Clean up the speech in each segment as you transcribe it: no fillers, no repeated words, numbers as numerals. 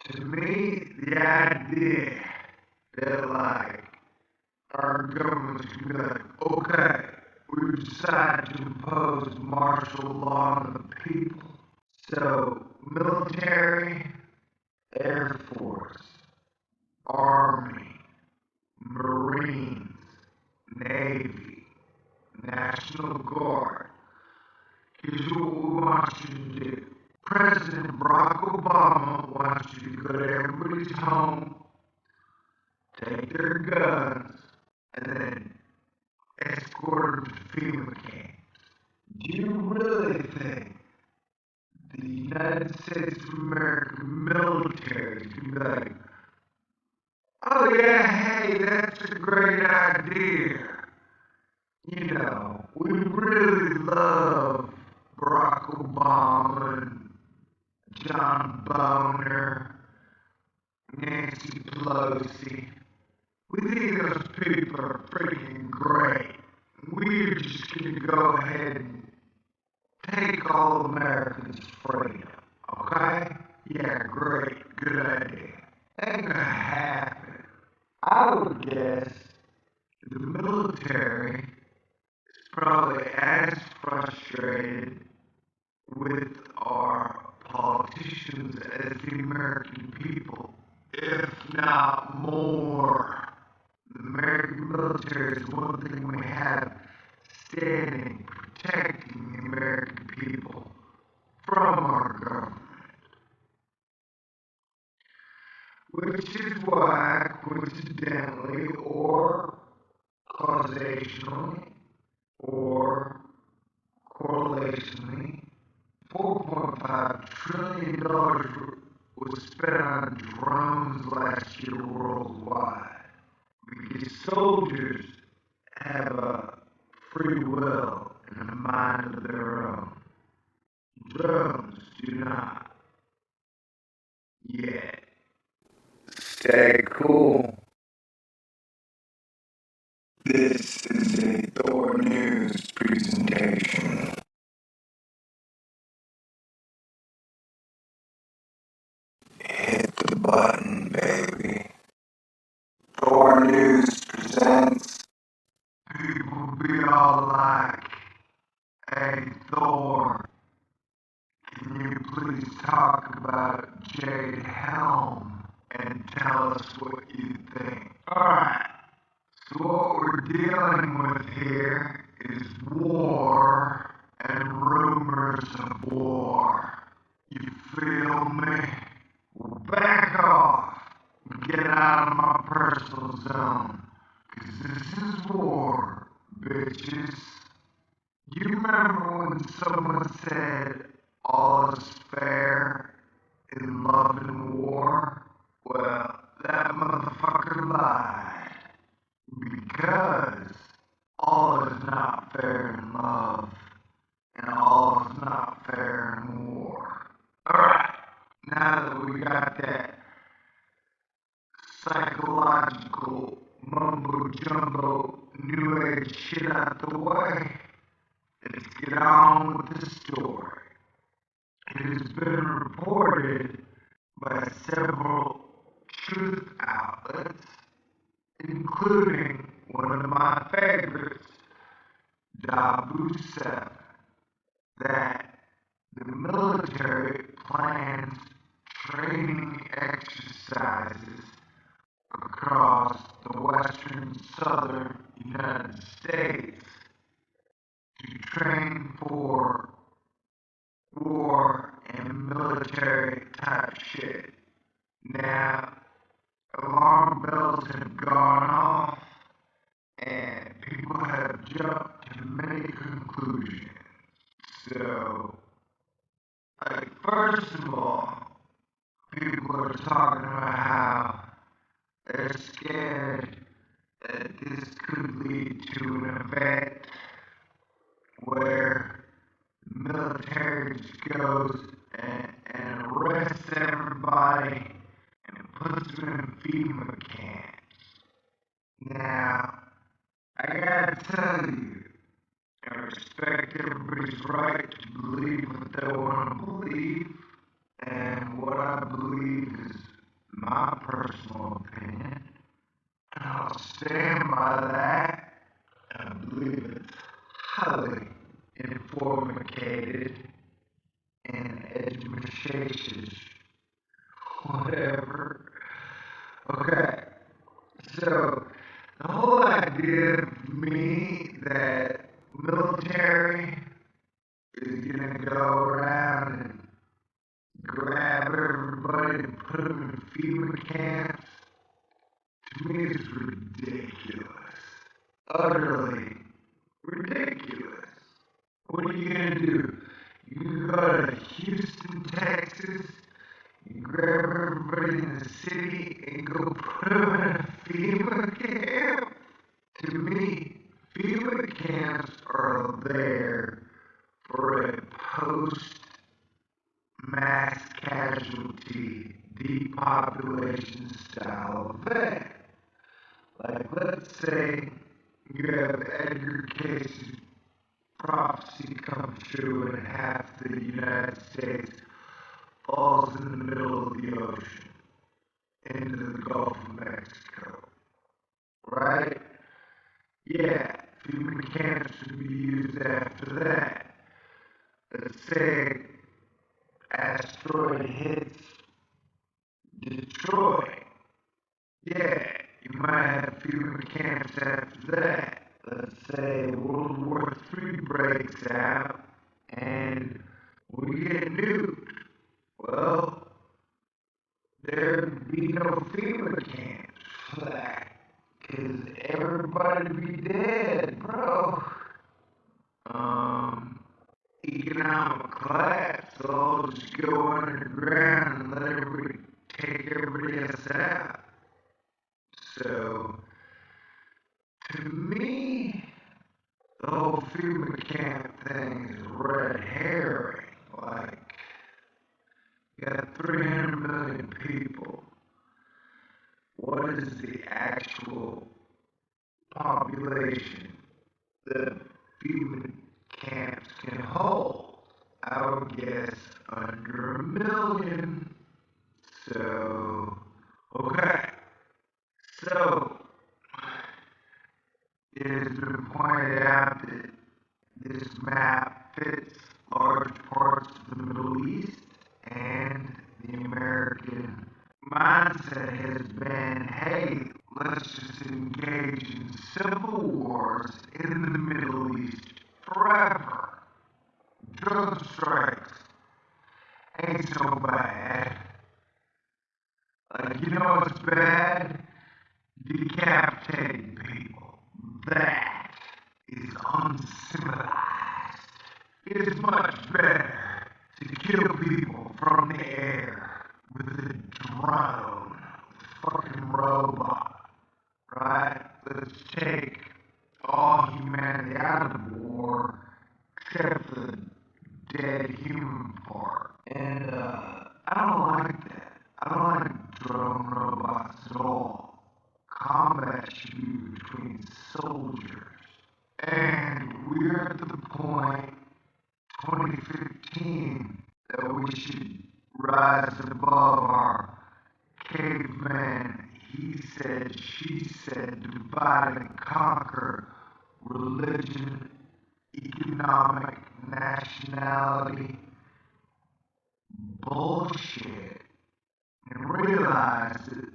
To me, the idea that our government's gonna be like, okay, we decided to impose martial law on the people. So, military, Air Force, Army, Marines, Navy, National Guard. Here's what we want you to do. President Barack Obama wants you to go to everybody's home, take their guns, and then escort them to FEMA camps. Do you really think the United States of America military is going to be like, oh yeah, hey, that's a great idea. We really love Barack Obama and John Boner, Nancy Pelosi. We think those people are freaking great. We're just gonna go ahead and take all Americans' freedom, okay? Yeah, great, good idea. Ain't gonna happen. I would guess the military is probably as frustrated with our politicians as the American people, if not more. The American military is one thing we have standing, protecting the American people from our government. Which is why, coincidentally, or causationally, or correlationally, $4.5 trillion was spent on drones last year worldwide. Because soldiers have a free will and a mind of their own. Drones do not. Yet. Stay cool. This is a Thor News presentation. Hit the button, baby. Thor News presents. People be all like, hey Thor, can you please talk about Jade Helm and tell us what you think? Alright, so what we're dealing with here is war and rumors of war. You feel me? Well, back off and get out of my personal zone. 'Cause this is war, bitches. You remember when someone said all is fair in love and war? Well, that motherfucker lied. Because all is not fair in love, and all is not fair in war. Alright, now that we got that psychological mumbo jumbo new age shit out the way, let's get on with the story. It has been reported by several truth outlets, including one of my favorites, Dabu 7, that the military plans training exercises across the western southern United States to train for war and military type shit. Now, alarm bells have gone off and people have jumped to many conclusions. So, first of all, people are talking about how they're scared that this could lead to an event where the military just goes and arrests everybody and puts them in FEMA camps. Now, I gotta tell you, I respect everybody's right to believe what they want to believe, and what I believe is my personal opinion, and I'll stand by that. I believe it's highly informative and educated, whatever. Okay, so the whole idea of me that military is gonna go around and grab everybody and put them in FEMA camps, to me is ridiculous. Utterly ridiculous. What are you gonna do? You go to Houston, Texas, you grab everybody in the city and go put them in a FEMA camp? To me, FEMA camps are there for a post-mass casualty depopulation style event. Like, let's say you have Edgar Case's prophecy come true and half the United States falls in the middle of the ocean into the Gulf of Mexico, right? Yeah, FEMA camps should be used after that. Let's say asteroid hits Detroit. Yeah, you might have FEMA camps after that. Let's say World War III breaks out and we get nuked. Well, there'd be no FEMA camps for that, cause everybody'd be dead, bro. Economic collapse, so I'll just go underground and let everybody take everybody else out. So, to me, the whole FEMA camp thing is red herring. Like, you got 300 million people. What is the actual population that FEMA camps can hold? I would guess under 1 million. So, okay. So, it has been pointed out that this map fits large parts of the Middle East, and the American mindset has been, hey, let's just engage in civil wars in the Middle East forever. Drone strikes ain't so bad. Like, you know what's bad? Decapitating people. That is uncivilized. It is much better to kill people from the air with a drone, fucking robot, right? Let's take all humanity out of the war, except for the dead human part. And I don't like that. I don't like drone robots at all. Combat should be between soldiers. And we're at the point, 2015, that we should rise above our caveman, he said, she said, divide and conquer religion, economic, nationality, bullshit, and realize that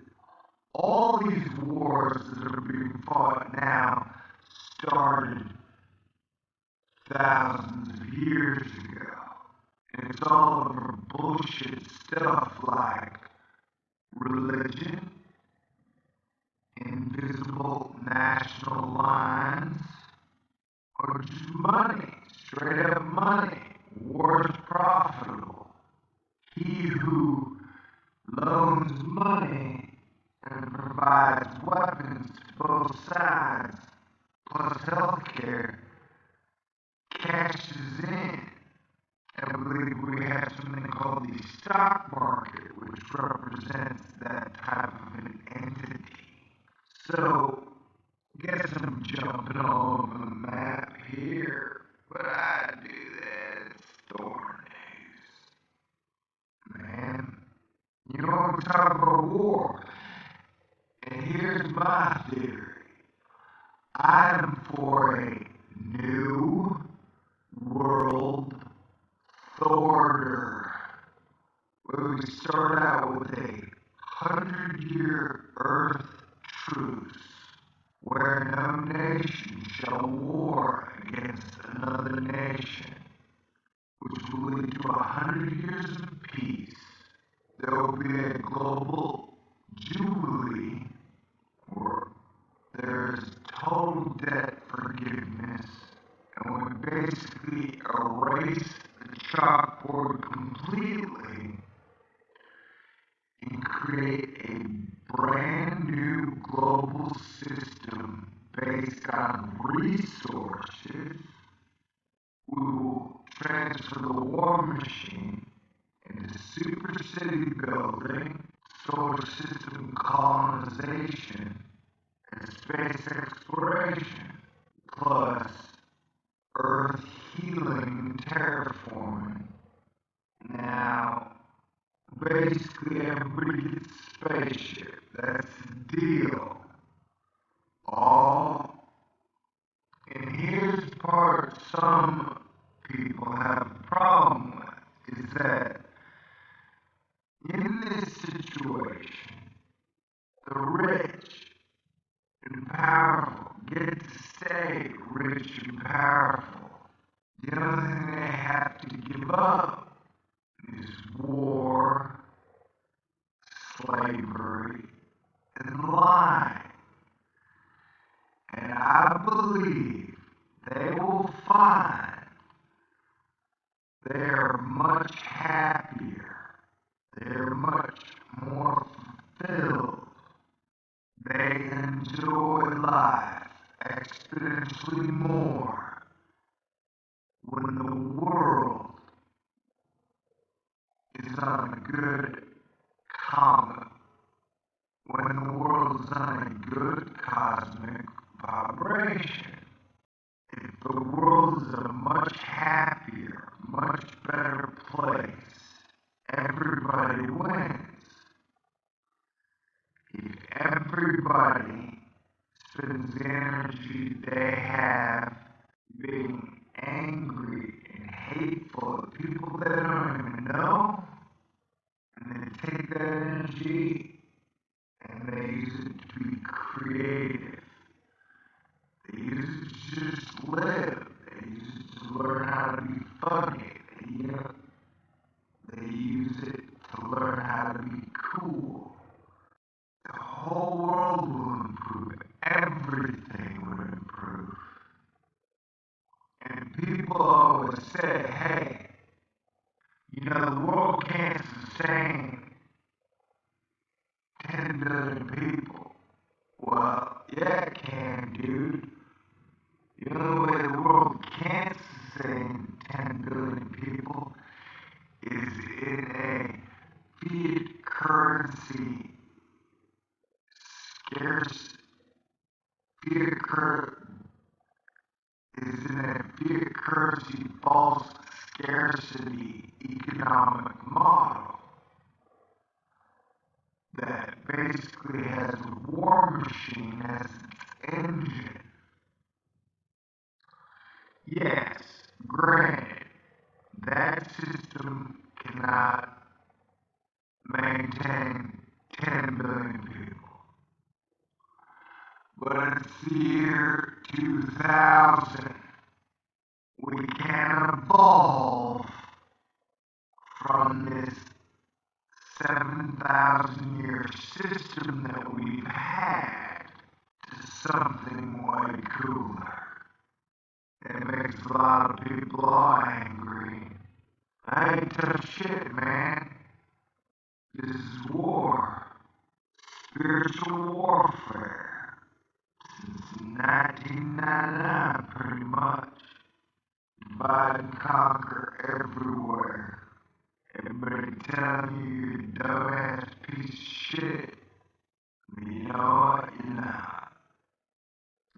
all these wars that are being fought now started thousands of years ago. And it's all over bullshit stuff like religion, invisible national lines, or just money, straight up money. War is profitable. He who loans money and provides weapons to both sides, plus healthcare, cashes in. I believe we have something called the stock market, which represents that type of an entity. So, guess I'm jumping all over the map here, but I do that. It's Thorn News. Man, you know what I'm talking talk about war. And here's my theory. I'm for a new world order, where we start out with a 100-year Earth truce, where no nation shall war against another nation, which will lead to 100 years of peace. There will be a global jubilee where there is total debt forgiveness, and we basically erase the chalkboard completely and create a brand new global system based on resources. We will transfer the war machine into super city building, solar system colonization, and space exploration, plus Earth healing and terraforming. Now, basically everybody gets a spaceship. That's the deal. All, and here's the part some people have a problem with, is that in this situation, the rich and powerful get to stay rich and powerful. The only thing they have to give up is war, slavery, and lying. And I believe they will find they are much happier. They're much more fulfilled. They enjoy life exponentially more when the world is on a good comet, when the world is on a good cosmic vibration. If the world is a much happier, much better place, everybody wins. If everybody spends the energy they have being angry and hateful at people they don't even know, and they take that energy and they use it to be creative. They use it to just live. They use it to learn how to be funny. They use it to learn how to be cool. The whole world will improve. Everything will improve. And people always say, hey, the world can't sustain 10 billion people. Well, yeah, it can, dude. The only way the world can't sustain 10 billion people is in a fiat currency scarce. Is in a fiat currency false scarcity economic model that basically has a war machine as its engine. Yes, granted, that system cannot maintain 10 billion people. But it's the year 2000. We can evolve from this 7,000-year system that we've had to something way cooler. It makes a lot of people angry. I ain't tough shit, man. This is war. Spiritual warfare. Since 1999, pretty much. Divide and conquer everywhere. Everybody telling you you're a dumbass piece of shit. But you know what? You're not.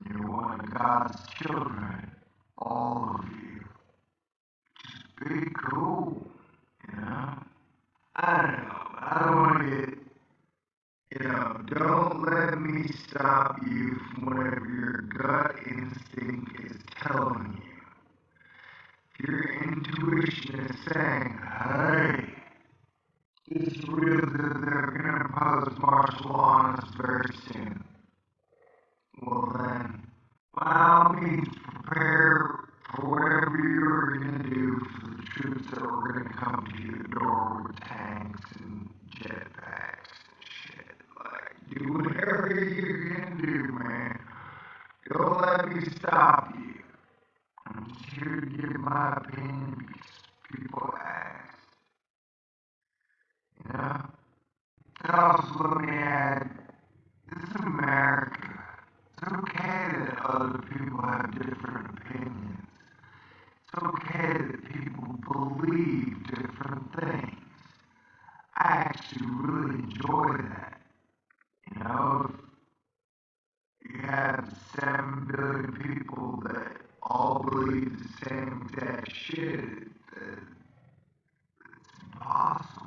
You're one of God's children. All of you. Just be cool. I don't know. I don't want to get don't let me stop you from whatever your gut instinct is telling you. If your intuition is saying, hey, it's real that they're gonna impose martial law on us very soon, well then, by all means, prepare for whatever you're gonna do for the troops that are gonna come to your door with tanks and jetpacks and shit. Like, do whatever you can do, man. Don't let me stop you. I'm just here to give my opinion because people ask. You know? And also let me add, this is America. It's okay that other people have different opinions. It's okay that people believe different things. I actually really enjoy that. You know, if you have 7 billion people that all believe the same exact shit, it's impossible.